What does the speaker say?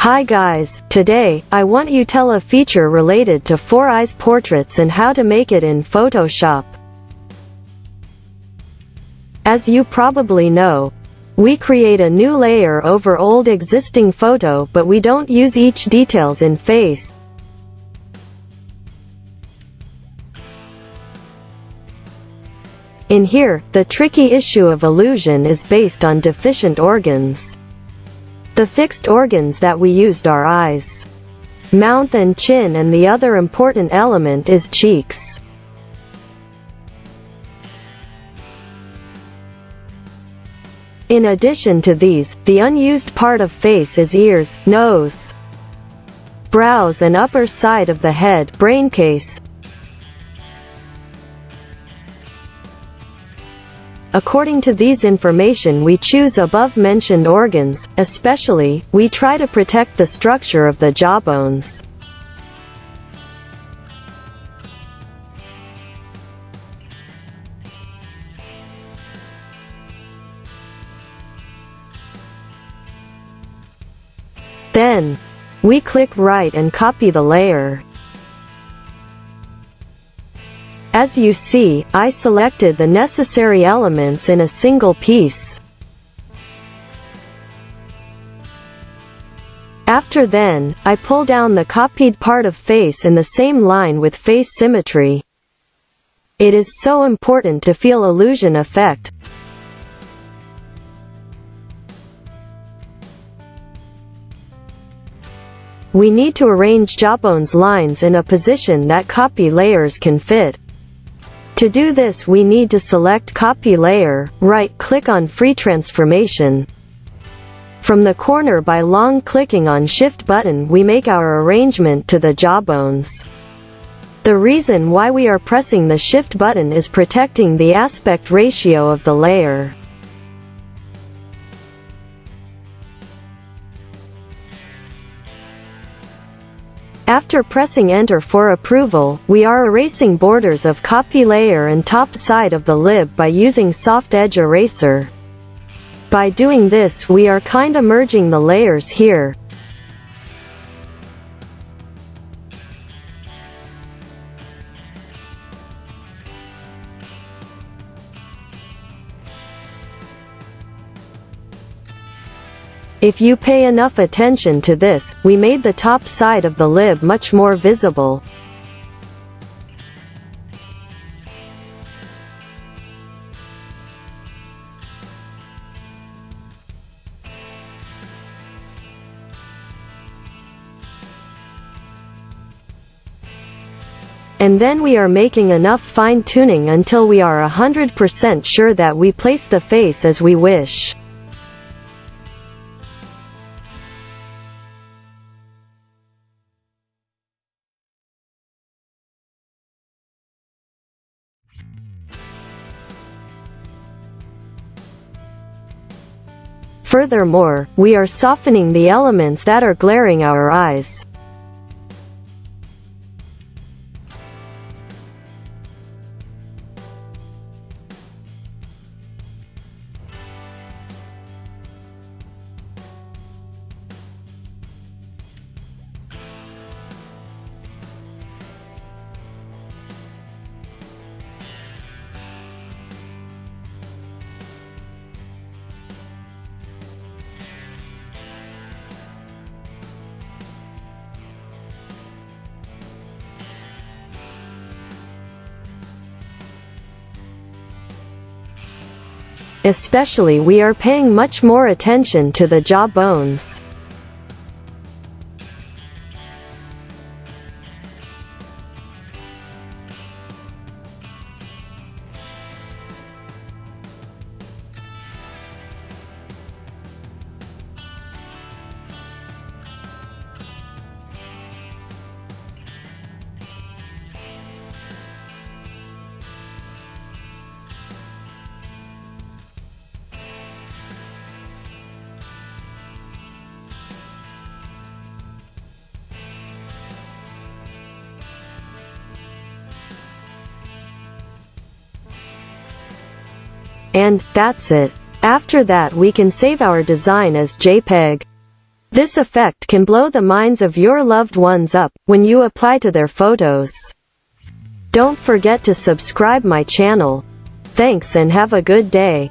Hi guys, today, I want you tell a feature related to 4i's portraits and how to make it in Photoshop. As you probably know, we create a new layer over old existing photo but we don't use each details in face. In here, the tricky issue of illusion is based on deficient organs. The fixed organs that we used are eyes, mouth and chin, and the other important element is cheeks. In addition to these, the unused part of face is ears, nose, brows and upper side of the head, braincase. According to these information we choose above-mentioned organs, especially, we try to protect the structure of the jawbones. Then, we click right and copy the layer. As you see, I selected the necessary elements in a single piece. After then, I pull down the copied part of face in the same line with face symmetry. It is so important to feel illusion effect. We need to arrange jawbones lines in a position that copy layers can fit. To do this we need to select Copy Layer, right-click on Free Transformation. From the corner by long-clicking on Shift button we make our arrangement to the jawbones. The reason why we are pressing the Shift button is protecting the aspect ratio of the layer. After pressing Enter for approval, we are erasing borders of copy layer and top side of the lid by using Soft Edge Eraser. By doing this we are kinda merging the layers here. If you pay enough attention to this, we made the top side of the lid much more visible. And then we are making enough fine-tuning until we are 100% sure that we place the face as we wish. Furthermore, we are softening the elements that are glaring our eyes. Especially we are paying much more attention to the jawbones. And that's it. After that we can save our design as JPEG. This effect can blow the minds of your loved ones up when you apply to their photos. Don't forget to subscribe my channel. Thanks and have a good day.